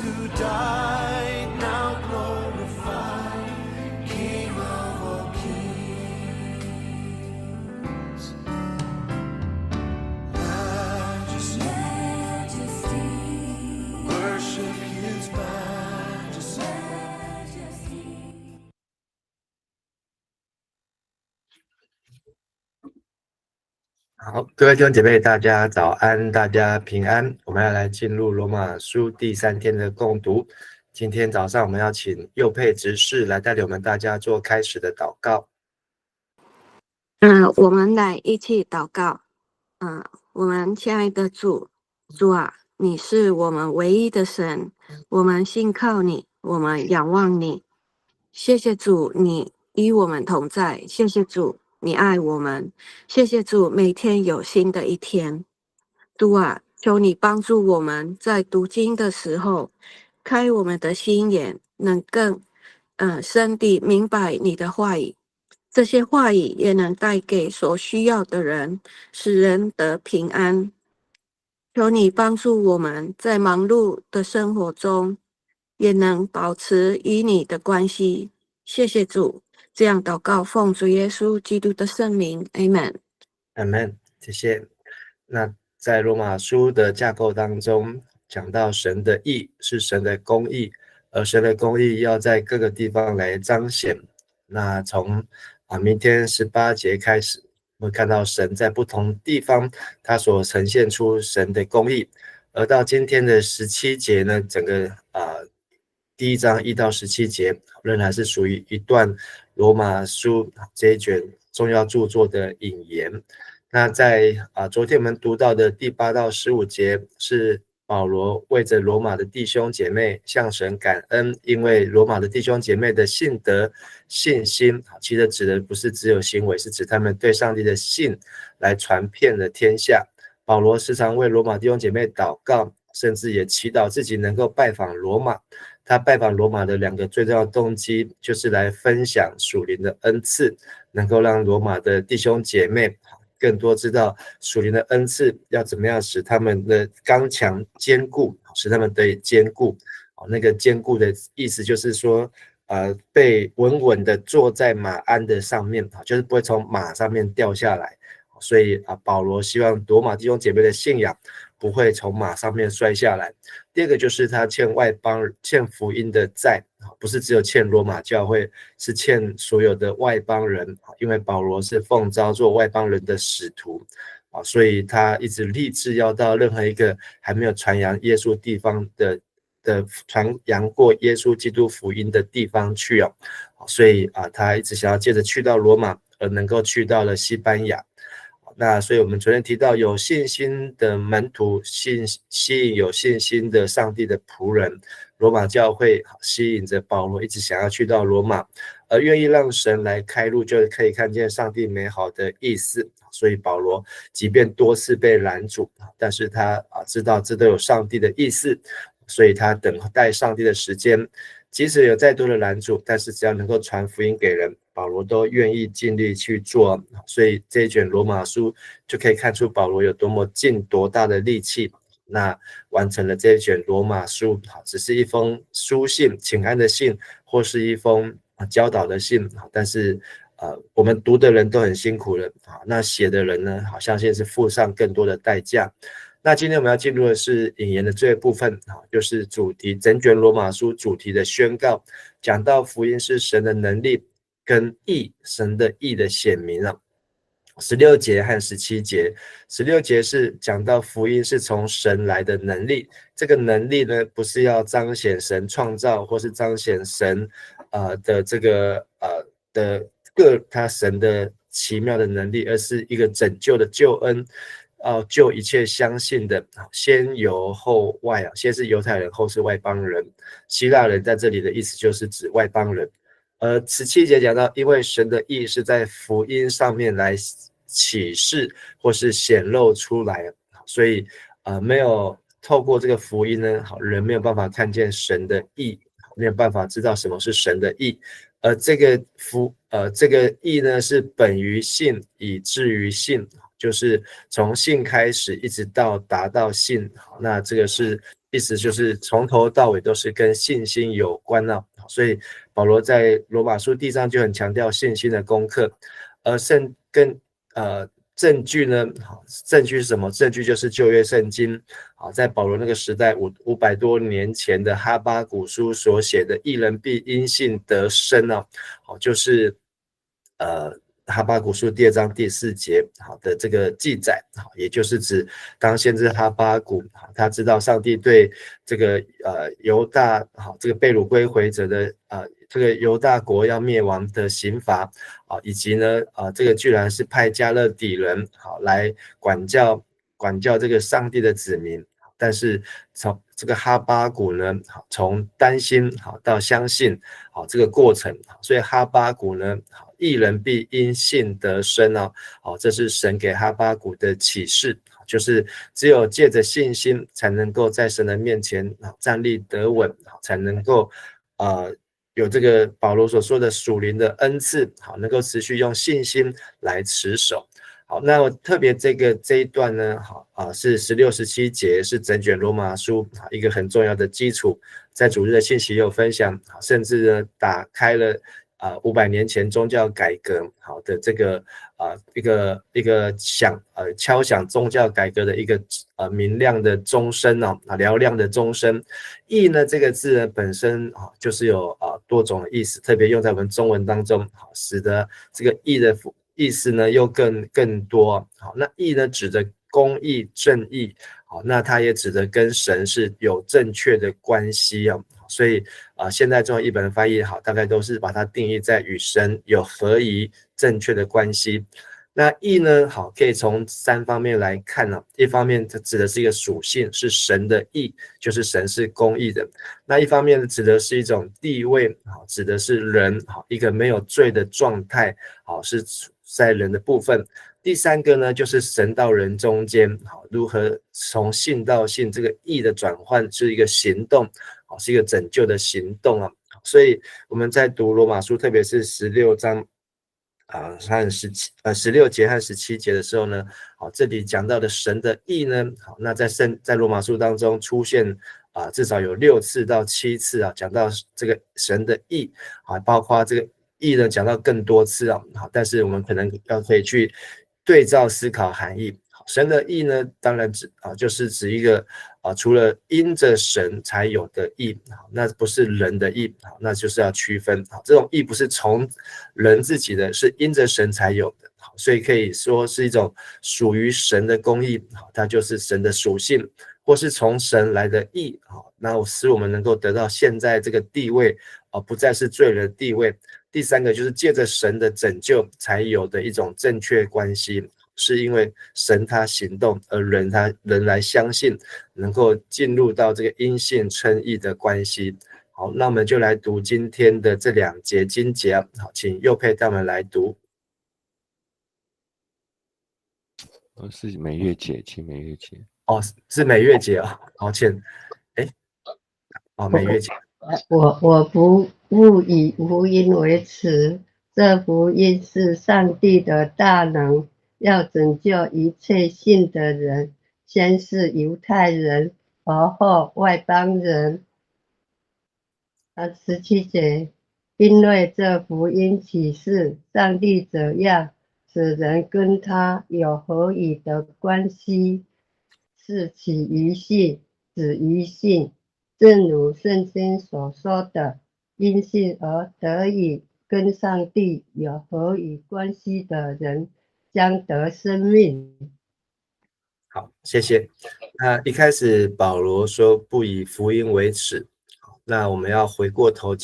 who died, now glorified, King of all kings. Majesty, worship his majesty. 好，各位弟兄姐妹，大家早安，大家平安。我们要来进入罗马书第3天的共读。今天早上我们要请佑佩执事来带领我们大家做开始的祷告。我们来一起祷告。我们亲爱的主啊，你是我们唯一的神，我们信靠你，我们仰望你。谢谢主，你与我们同在。谢谢主，你爱我们。谢谢主，每天有新的一天。主啊，求你帮助我们在读经的时候，开我们的心眼，能更深地明白你的话语。这些话语也能带给所需要的人，使人得平安。求你帮助我们在忙碌的生活中，也能保持与你的关系。谢谢主，这样祷告，奉主耶稣基督的圣名 ，Amen。Amen， 谢谢。那在罗马书的架构当中，讲到神的义是神的公义，而神的公义要在各个地方来彰显。那从明天18节开始，会看到神在不同地方他所呈现出神的公义，而到今天的17节呢，整个第1章1到17节仍然是属于一段罗马书这一卷重要著作的引言。那在昨天我们读到的第8到15节是保罗为着罗马的弟兄姐妹向神感恩，因为罗马的弟兄姐妹的信德信心，其实指的不是只有行为，是指他们对上帝的信来传遍了天下。保罗时常为罗马弟兄姐妹祷告，甚至也祈祷自己能够拜访罗马。他拜访罗马的2个最重要的动机，就是来分享属灵的恩赐，能够让罗马的弟兄姐妹更多知道属灵的恩赐要怎么样使他们的刚强坚固，使他们得以坚固。那个坚固的意思就是说，被稳稳的坐在马鞍的上面，就是不会从马上面掉下来。所以保罗希望罗马弟兄姐妹的信仰不会从马上面摔下来。第二个就是他欠福音的债，不是只有欠罗马教会，是欠所有的外邦人，因为保罗是奉召做外邦人的使徒，所以他一直立志要到任何一个还没有传扬耶稣地方的传扬过耶稣基督福音的地方去，所以他一直想要借着去到罗马，而能够去到了西班牙。那所以我们昨天提到有信心的门徒吸引有信心的上帝的仆人，罗马教会吸引着保罗一直想要去到罗马，而愿意让神来开路，就可以看见上帝美好的意思。所以保罗即便多次被拦阻，但是他知道这都有上帝的意思，所以他等待上帝的时间，即使有再多的拦阻，但是只要能够传福音给人，保罗都愿意尽力去做。所以这一卷罗马书就可以看出保罗有多么尽多大的力气，那完成了这一卷罗马书。只是一封书信，请安的信，或是一封教导的信，但是我们读的人都很辛苦了，那写的人呢，好像现在是付上更多的代价。那今天我们要进入的是引言的这一部分，就是主题整卷罗马书主题的宣告，讲到福音是神的能力跟义，神的义的显明16节和17节，16节是讲到福音是从神来的能力，这个能力呢，不是要彰显神创造或是彰显神的这个他神的奇妙的能力，而是一个拯救的救恩，救一切相信的，先犹后外，先是犹太人，后是外邦人。希腊人在这里的意思就是指外邦人。17节讲到，因为神的义是在福音上面来启示或是显露出来，所以没有透过这个福音呢，人没有办法看见神的义，没有办法知道什么是神的义。这个义呢，是本于信，以至于信，就是从信开始一直到达到信。那这个是意思就是从头到尾都是跟信心有关啊。所以保罗在罗马书第1章就很强调信心的功课，而证据呢？证据是什么？证据就是旧约圣经。好，在保罗那个时代500多年前的哈巴谷书所写的"义人必因信得生"啊，好，就是哈巴谷书第2章第4节好的这个记载，好，也就是指当先知哈巴谷他知道上帝对这个犹大好这个被掳归回者的这个犹大国要灭亡的刑罚啊，以及呢这个居然是派加勒底人好来管教这个上帝的子民，但是从这个哈巴谷呢，好从担心好到相信好这个过程，所以哈巴谷呢，好义人必因信得生啊，好这是神给哈巴谷的启示，就是只有借着信心才能够在神的面前站立得稳，才能够有这个保罗所说的属灵的恩赐，好，能够持续用信心来持守。好，那我特别这一段呢，好是16、17节，是整卷罗马书一个很重要的基础，在主日的信息也有分享，甚至呢打开了500年前宗教改革好的这个一个敲响宗教改革的一个明亮的钟声嘹亮的钟声。义呢这个字呢本身就是有多种的意思，特别用在我们中文当中，使得这个义的意思呢又更多。好，那义呢指的公义正义，好，那它也指的跟神是有正确的关系啊。所以现在中文译本的翻译好，大概都是把它定义在与神有合宜正确的关系。那义呢，好，可以从3方面来看啊。一方面它指的是一个属性，是神的义，就是神是公义的。那一方面指的是一种地位，好，指的是人好一个没有罪的状态，好，是在人的部分。第3个呢，就是神到人中间，好，如何从信到信，这个义的转换是一个行动，好，是一个拯救的行动啊。所以我们在读罗马书，特别是16章16节和17节的时候呢，好，这里讲到的神的义呢，好，那在罗马书当中出现至少有6次到7次讲到这个神的义包括这个义呢讲到更多次好，但是我们可能可以去对照思考含义。神的义呢，当然就是指一个除了因着神才有的义，那不是人的义，那就是要区分。这种义不是从人自己的，是因着神才有的，所以可以说是一种属于神的公义，它就是神的属性，或是从神来的义，那使我们能够得到现在这个地位，不再是罪人的地位。第3个就是借着神的拯救才有的一种正确关系。是因为神他行动，而人来相信，能够进入到这个因信称义的关系。好，那我们就来读今天的这2节经节。好，请佑佩带我们来读。是每月节，请每月节。是每月节抱歉。每月节。我不误以福音为耻，这福音是上帝的大能，要拯救一切信的人，先是犹太人，而后外邦人。17节，因为这福音启示上帝怎样使人跟他有合宜的关系，是起于信，止于信。正如圣经所说的，因信而得以跟上帝有合宜关系的人将得生命。好，谢谢。那一开始保罗说不以福音为耻，那我们要回过头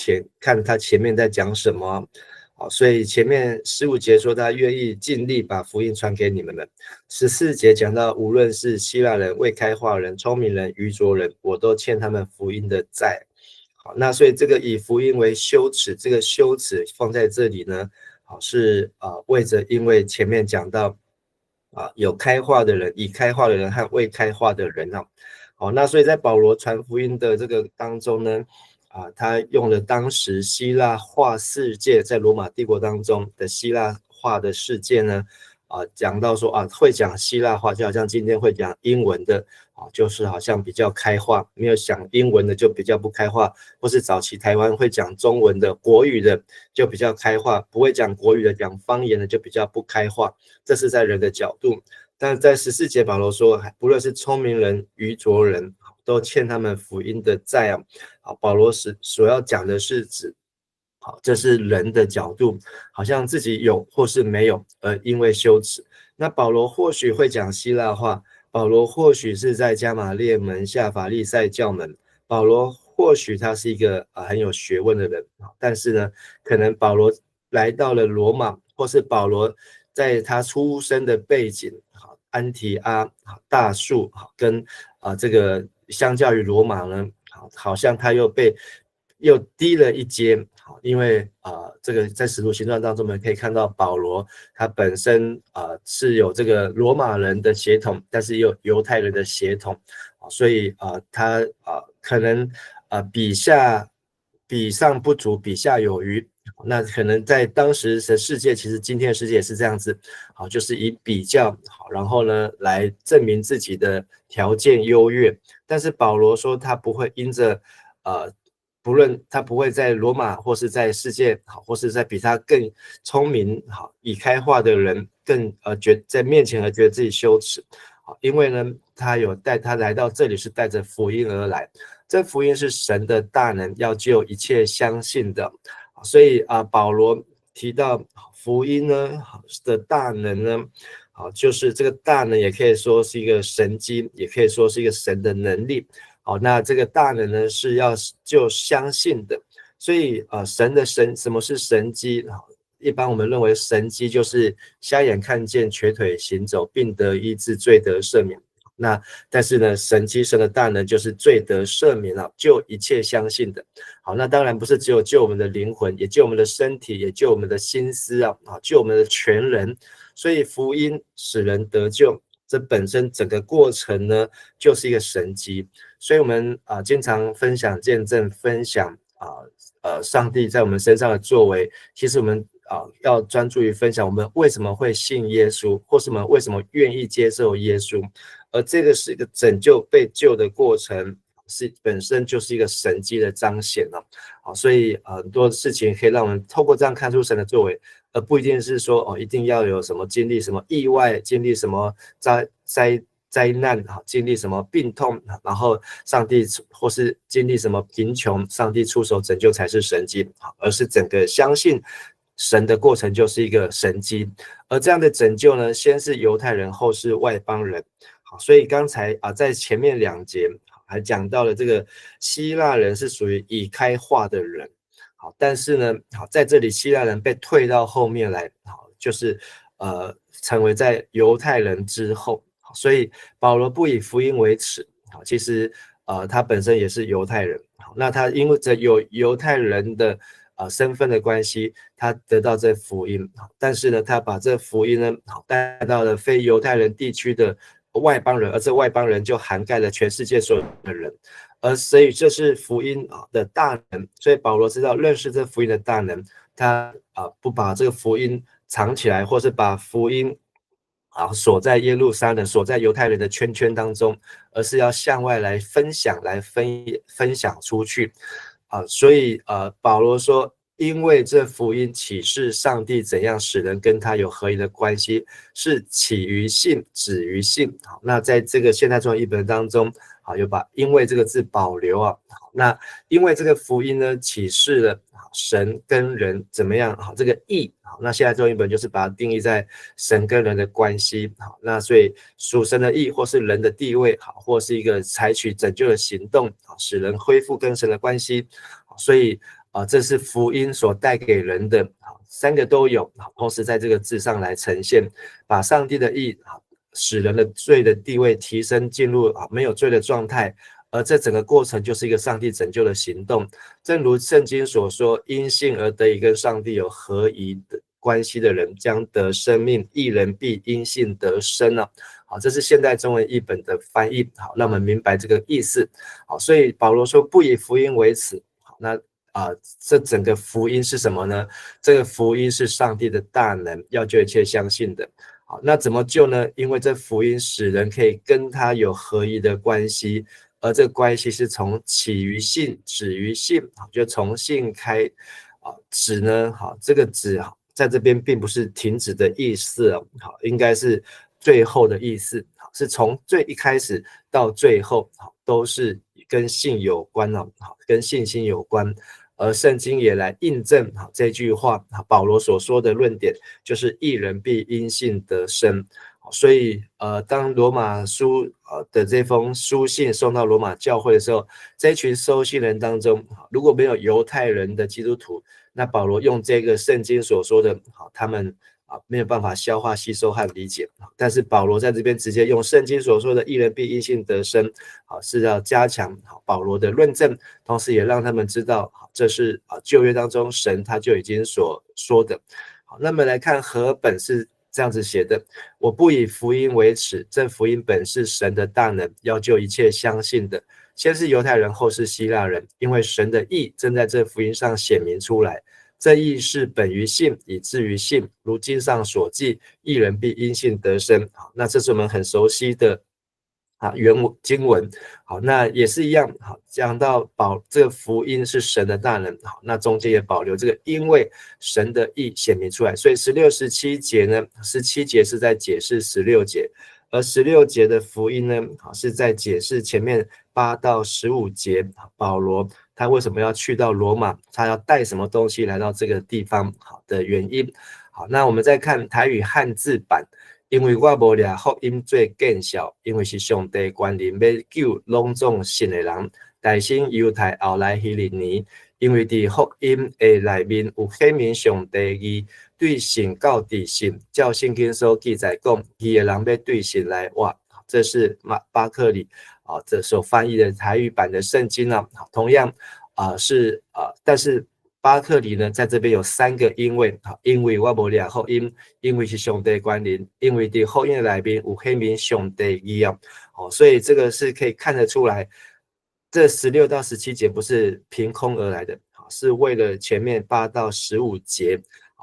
看他前面在讲什么。好，所以前面15节说他愿意尽力把福音传给你们了。14节讲到无论是希腊人、未开化人、聪明人、愚拙人，我都欠他们福音的债。好，那所以这个以福音为羞耻，这个羞耻放在这里呢，好是为着因为前面讲到有开化的人、已开化的人和未开化的人好，那所以在保罗传福音的这个当中呢，他用了当时希腊化世界在罗马帝国当中的希腊化的世界呢，讲到说会讲希腊话，就好像今天会讲英文的就是好像比较开化，没有讲英文的就比较不开化，或是早期台湾会讲中文的国语的就比较开化，不会讲国语的讲方言的就比较不开化，这是在人的角度。但在14节保罗说，不论是聪明人愚拙人都欠他们福音的债保罗所要讲的是指这是人的角度，好像自己有或是没有，因为羞耻。那保罗或许会讲希腊话，保罗或许是在加马列门下法利赛教门，保罗或许他是一个很有学问的人，但是呢，可能保罗来到了罗马，或是保罗在他出生的背景，安提阿、大树跟这个相较于罗马呢，好像他又低了一阶，因为这个在使徒行传当中我们可以看到保罗他本身是有这个罗马人的血统，但是也有犹太人的血统，所以他可能比上不足，比下有余。那可能在当时的世界，其实今天的世界也是这样子，就是以比较然后呢来证明自己的条件优越。但是保罗说他不会因着不论他不会在罗马或是在世界或是在比他更聪明已开化的人更在面前而觉得自己羞耻，因为呢他来到这里是带着福音而来，这福音是神的大能，要救一切相信的。所以保罗提到福音呢的大能呢，就是这个大能也可以说是一个神机，也可以说是一个神的能力。那这个大能呢是要救相信的，所以什么是神机？一般我们认为神机就是瞎眼看见，瘸腿行走，病得医治，罪得赦免。但是呢，神的大能就是罪得赦免救一切相信的。那当然不是只有救我们的灵魂，也救我们的身体，也救我们的心思救我们的全人。所以福音使人得救，这本身整个过程呢，就是一个神迹。所以我们经常分享见证，分享上帝在我们身上的作为。其实我们要专注于分享我们为什么会信耶稣，或是我们为什么愿意接受耶稣。而这个是一个拯救被救的过程，本身就是一个神迹的彰显所以很多事情可以让我们透过这样看出神的作为，而不一定是说一定要有什么经历什么意外，经历什么灾难经历什么病痛，然后上帝或是经历什么贫穷，上帝出手拯救才是神迹，而是整个相信神的过程就是一个神迹。而这样的拯救呢，先是犹太人，后是外邦人。所以刚才在前面2节还讲到了这个希腊人是属于已开化的人，但是呢在这里希腊人被退到后面来，就是成为在犹太人之后。所以保罗不以福音为耻，其实他本身也是犹太人，那他因为这有犹太人的身份的关系，他得到这福音，但是呢他把这福音呢带到了非犹太人地区的外邦人，而这外邦人就涵盖了全世界所有的人，所以这是福音的大能。所以保罗知道认识这福音的大能，他不把这个福音藏起来，或是把福音锁在耶路撒冷，锁在犹太人的圈圈当中，而是要向外来分享，来分享出去所以保罗说，因为这福音启示上帝怎样使人跟他有合一的关系，是起于信，止于信。那在这个现代中文译本当中有把因为这个字保留那因为这个福音呢启示了神跟人怎么样这个义，那现在中文译本就是把它定义在神跟人的关系。那所以属神的义，或是人的地位，或是一个采取拯救的行动，使人恢复跟神的关系。所以这是福音所带给人的3个都有，同时在这个字上来呈现，把上帝的义使人的罪的地位提升，进入没有罪的状态。而这整个过程就是一个上帝拯救的行动，正如圣经所说，因信而得以跟上帝有合一的关系的人将得生命，义人必因信得生这是现代中文译本的翻译，让我们明白这个意思。所以保罗说不以福音为耻。那这整个福音是什么呢？这个福音是上帝的大能，要救一切相信的。好，那怎么救呢？因为这福音使人可以跟他有合一的关系，而这个关系是从起于信，止于信，就从信开，止呢，好，这个止在这边并不是停止的意思哦，好，应该是最后的意思，是从最一开始到最后，都是跟信有关哦，跟信心有关。而圣经也来印证这句话，保罗所说的论点就是义人必因信得生。所以当罗马书的这封书信送到罗马教会的时候，这群收信人当中，如果没有犹太人的基督徒，那保罗用这个圣经所说的，他们没有办法消化吸收和理解。但是保罗在这边直接用圣经所说的义人必因信得生，是要加强保罗的论证，同时也让他们知道这是旧约当中神他就已经所说的。好，那么来看和本是这样子写的，我不以福音为耻，这福音本是神的大能，要救一切相信的，先是犹太人，后是希腊人，因为神的义正在这福音上显明出来。这义是本于信，以至于信，如经上所记，义人必因信得生。好，那这是我们很熟悉的原经文。好，那也是一样。好，讲到这个福音是神的大能。好，那中间也保留这个因为神的义显明出来，所以16、17节呢，17节是在解释16节，而16节的福音呢，是在解释前面8到15节。保罗他为什么要去到罗马，他要带什么东西来到这个地方的原因。好，那我们再看台语汉字版，因为我无抓福音做见效，因为是上帝关联要救拢总信的人，大兴犹太后来希利尼，因为伫福音的内面有显明上帝义，对信到底信，照圣经所记载讲，义的人要对信来活。这是巴克里这所翻译的台语版的圣经啊，同样是但是巴克里呢在这边有3个因为，因为我无抓福音，因为是上帝关联，因为伫福音的内面有显明上帝义啊，所以这个是可以看得出来，这16到17节不是凭空而来的，是为了前面8到15节。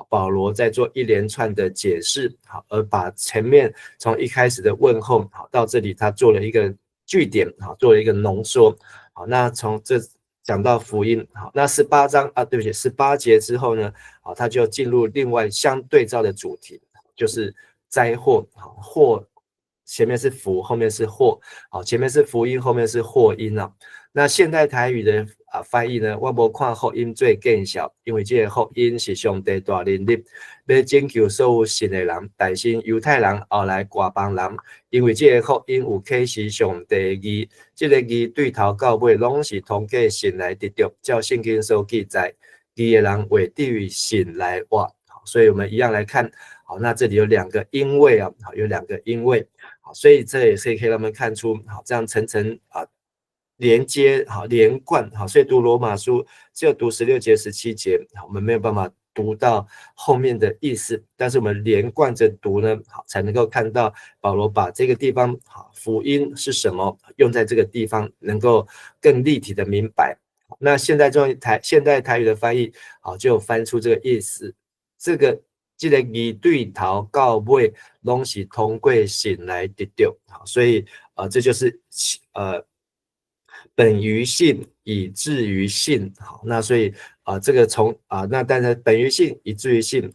保罗在做一连串的解释，而把前面从一开始的问候到这里，他做了一个句点，做了一个浓缩。好，那从这讲到福音，好，那18章对不起，18节之后呢，好，他就进入另外相对照的主题，就是灾祸。祸前面是福，后面是祸。好，前面是福音，后面是祸因啊。那现代台语的翻译呢，我无看福音做见效，因为这个福音是上帝大能力，要拯救所有信的人，但是犹太人后来外邦人，因为这个福音有启示上帝的义，这个义对头到尾拢是通过信来得到，照圣经所记载，义的人为对于信来活。所以我们一样来看，好，那这里有2个因为啊，有2个因为，好，所以这也是可以让我们看出，好，这样层层连接，好，连贯，好，所以读罗马书只有读16节、17节，我们没有办法读到后面的意思，但是我们连贯着读呢，好，才能够看到保罗把这个地方，好，福音是什么，用在这个地方，能够更立体的明白。那现代台语的翻译，好，就翻出这个意思，这个义对头到尾拢是通过信来得到，好，所以这就是本于信，以至于信。好，那所以这个从那但是本于信，以至于信，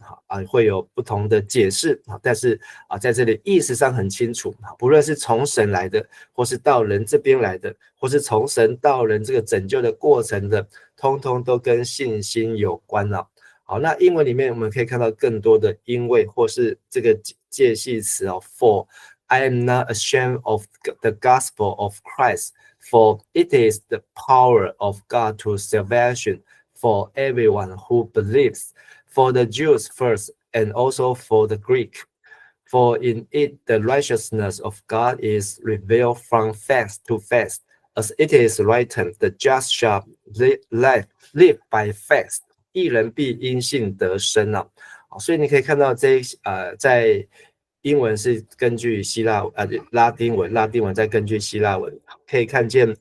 会有不同的解释，但是在这里意思上很清楚，不论是从神来的，或是到人这边来的，或是从神到人这个拯救的过程的，通通都跟信心有关了。好，那英文里面我们可以看到更多的因为，或是这个介系词for I am not ashamed of the gospel of Christ, for it is the power of God to salvation for everyone who believes, for the Jews first and also for the Greek. For in it the righteousness of God is revealed from faith to faith, as it is written, the just shall live by faith. 义人必因信得生啊，所以你可以看到在英文是根据拉丁文再根据希腊文，可以看见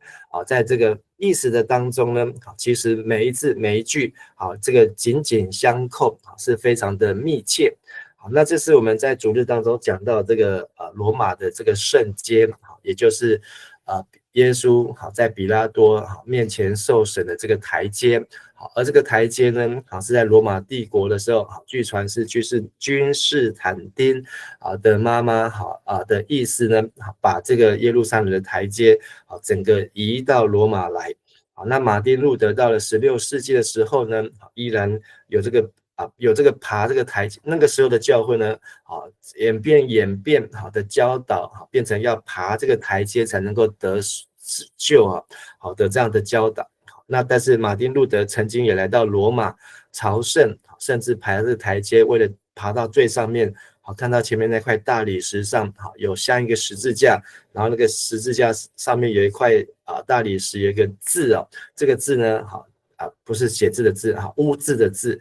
在这个意思的当中呢，其实每一字每一句这个紧紧相扣，是非常的密切。好，那这是我们在主日当中讲到这个罗马的这个圣街，也就是耶稣好在比拉多面前受审的这个台阶。好，而这个台阶呢，是在罗马帝国的时候，据传是君士坦丁的妈妈的意思呢，把这个耶路撒冷的台阶整个移到罗马来。那马丁路德到了16世纪的时候呢，依然有这个爬这个台阶，那个时候的教会呢，演变的教导变成要爬这个台阶才能够得救好的这样的教导。那但是马丁路德曾经也来到罗马朝圣，甚至爬这个台阶，为了爬到最上面，看到前面那块大理石上有像一个十字架，然后那个十字架上面有一块大理石，有一个字这个字呢不是写字的字污字的字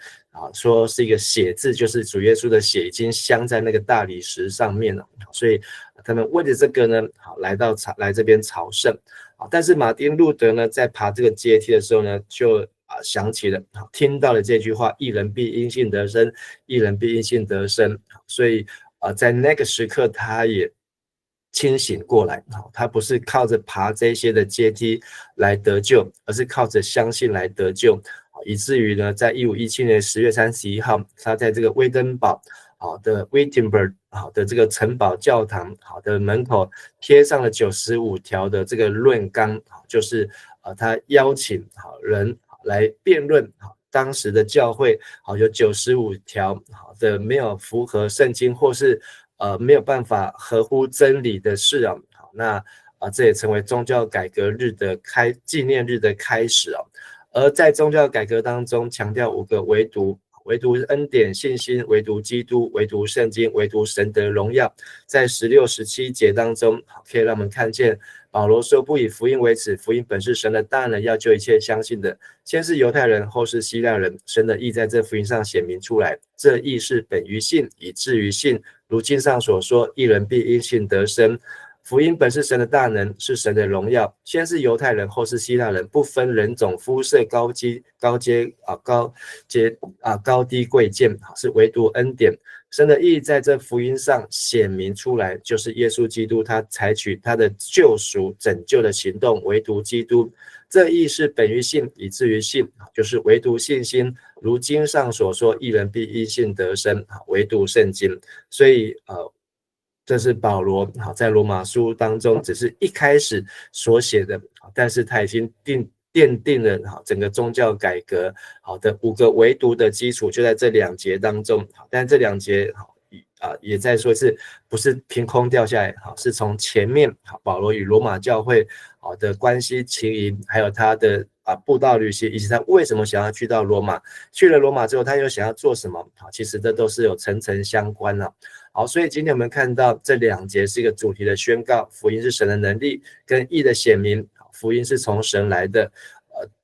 说是一个血字，就是主耶稣的血已经镶在那个大理石上面了，所以他们为了这个呢来这边朝圣。但是马丁路德呢在爬这个阶梯的时候呢，就想起了听到了这句话，义人必因信得生，义人必因信得生。所以在那个时刻他也清醒过来，他不是靠着爬这些的阶梯来得救，而是靠着相信来得救，以至于呢在1517年10月31号，他在这个威登堡的 Wittenberg 的这个城堡教堂的门口贴上了95条的这个论纲，就是他邀请人来辩论当时的教会有95条的没有符合圣经或是没有办法合乎真理的事那这也成为宗教改革日的纪念日的开始而在宗教改革当中强调5个唯独恩典、信心，唯独基督，唯独圣经，唯独神的荣耀。在16、17节当中，可以让我们看见保罗说：“不以福音为耻，福音本是神的大能，要救一切相信的。先是犹太人，后是希腊人。神的义在这福音上显明出来，这义是本于信，以至于信。如经上所说：义人必因信得生。”福音本是神的大能，是神的荣耀。先是犹太人，后是希腊人，不分人种、肤色、高低贵贱，是唯独恩典。神的义在这福音上显明出来，就是耶稣基督他采取他的救赎拯救的行动，唯独基督。这义是本于信，以至于信，就是唯独信心。如经上所说：义人必因信得生，唯独圣经。所以这是保罗在罗马书当中只是一开始所写的，但是他已经奠定了整个宗教改革的5个唯独的基础，就在这2节当中。但这2节也在说是不是凭空掉下来，是从前面保罗与罗马教会的关系情谊，还有他的布道旅行，以及他为什么想要去到罗马，去了罗马之后他又想要做什么，其实这都是有层层相关的。好，所以今天我们看到这2节是一个主题的宣告，福音是神的能力跟义的显明，福音是从神来的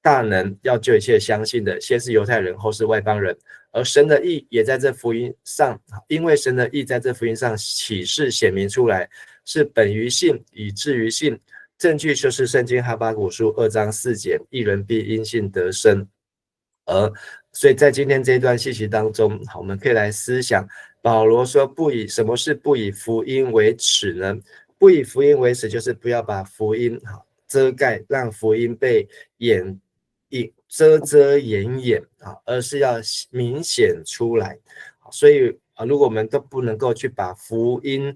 大能，要救一切相信的，先是犹太人，后是外邦人。而神的义也在这福音上，因为神的义在这福音上启示显明出来，是本于信，以至于信。证据就是圣经哈巴谷书2章4节，义人必因信得生。所以在今天这一段信息当中，我们可以来思想保罗说什么是不以福音为耻呢？不以福音为耻，就是不要把福音遮盖，让福音被遮掩而是要明显出来。所以如果我们都不能够去把福音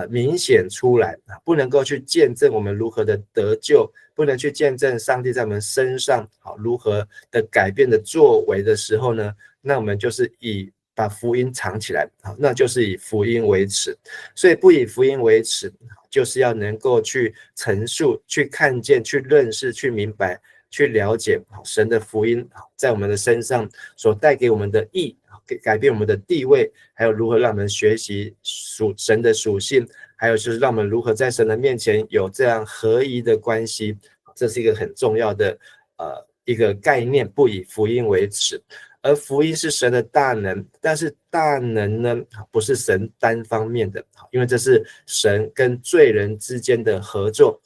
明显出来，不能够去见证我们如何的得救，不能去见证上帝在我们身上如何的改变的作为的时候呢，那我们就是把福音藏起来，那就是以福音为耻。所以不以福音为耻，就是要能够去陈述、去看见、去认识、去明白、去了解神的福音在我们的身上所带给我们的义，改变我们的地位，还有如何让我们学习神的属性，还有就是让我们如何在神的面前有这样合一的关系。这是一个很重要的一个概念，不以福音为耻。而福音是神的大能，但是大能呢不是神单方面的，因为这是神跟罪人之间的合作。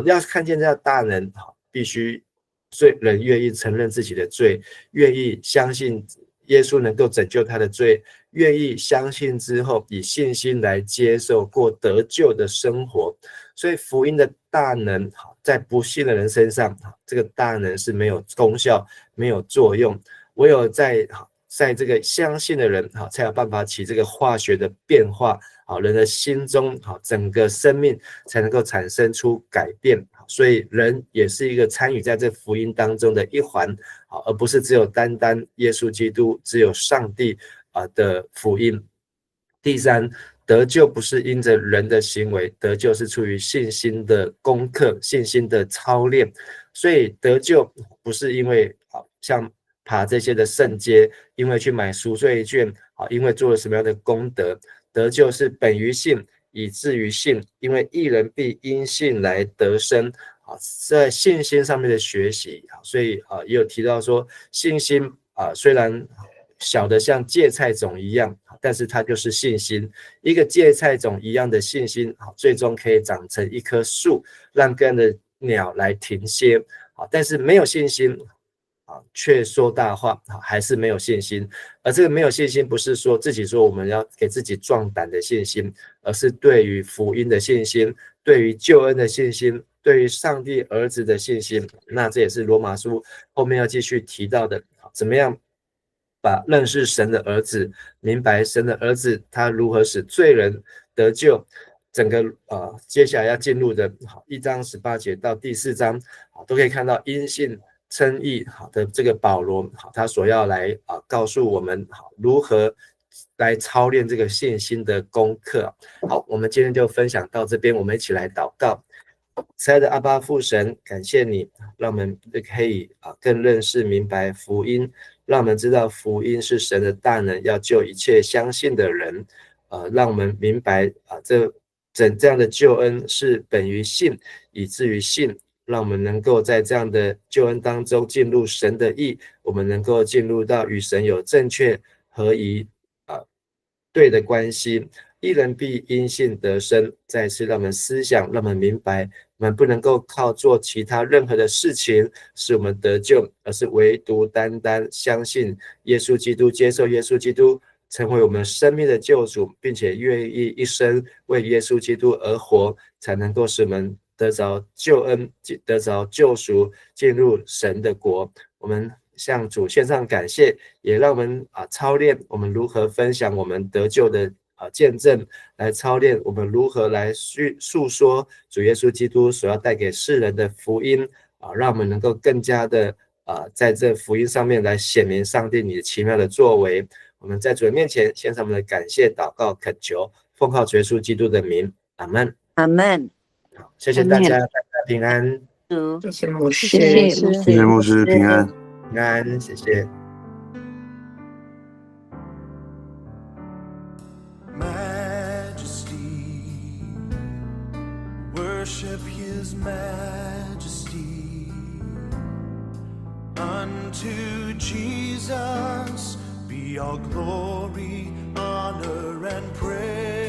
要看见这样大能，必须罪人愿意承认自己的罪，愿意相信耶稣能够拯救他的罪，愿意相信之后，以信心来接受过得救的生活。所以福音的大能在不信的人身上，这个大能是没有功效、没有作用，唯有在这个相信的人才有办法起这个化学的变化，人的心中整个生命才能够产生出改变。所以人也是一个参与在这福音当中的一环，而不是只有单单耶稣基督，只有上帝的福音。第三，得救不是因着人的行为，得救是出于信心的功课、信心的操练。所以得救不是因为像爬这些的圣阶，因为去买赎罪券，因为做了什么样的功德。得救是本于信，以至于信，因为义人必因信来得生。在信心上面的学习，所以也有提到说，信心虽然小的像芥菜种一样，但是它就是信心。一个芥菜种一样的信心，最终可以长成一棵树，让更多的鸟来停歇。但是没有信心却说大话，还是没有信心。而这个没有信心，不是说自己说我们要给自己壮胆的信心，而是对于福音的信心，对于救恩的信心，对于上帝儿子的信心。那这也是罗马书后面要继续提到的，怎么样把认识神的儿子，明白神的儿子他如何使罪人得救。整个接下来要进入的1章18节到第4章，都可以看到因信称义的这个保罗，他所要来告诉我们如何来操练这个信心的功课。好，我们今天就分享到这边，我们一起来祷告。亲爱的阿爸父神，感谢你让我们可以更认识明白福音，让我们知道福音是神的大能，要救一切相信的人。让我们明白这样的救恩是本于信，以至于信，让我们能够在这样的救恩当中进入神的义，我们能够进入到与神有正确合宜对的关系。义人必因信得生。再次让我们思想，让我们明白，我们不能够靠做其他任何的事情使我们得救，而是唯独单单相信耶稣基督，接受耶稣基督成为我们生命的救主，并且愿意一生为耶稣基督而活，才能够使我们得着救恩，得着救赎，进入神的国。我们向主献上感谢，也让我们操练我们如何分享我们得救的见证，来操练我们如何来诉说主耶稣基督所要带给世人的福音，让我们能够更加的在这福音上面来显明上帝你的奇妙的作为。我们在主的面前献上我们的感谢祷告恳求，奉靠主耶稣基督的名，阿们。阿们。好，谢谢大家，大家平安。谢谢牧师，谢谢谢谢牧师，平安。平安，谢谢。Majesty, worship his majesty. Unto Jesus be all glory, honor, and praise.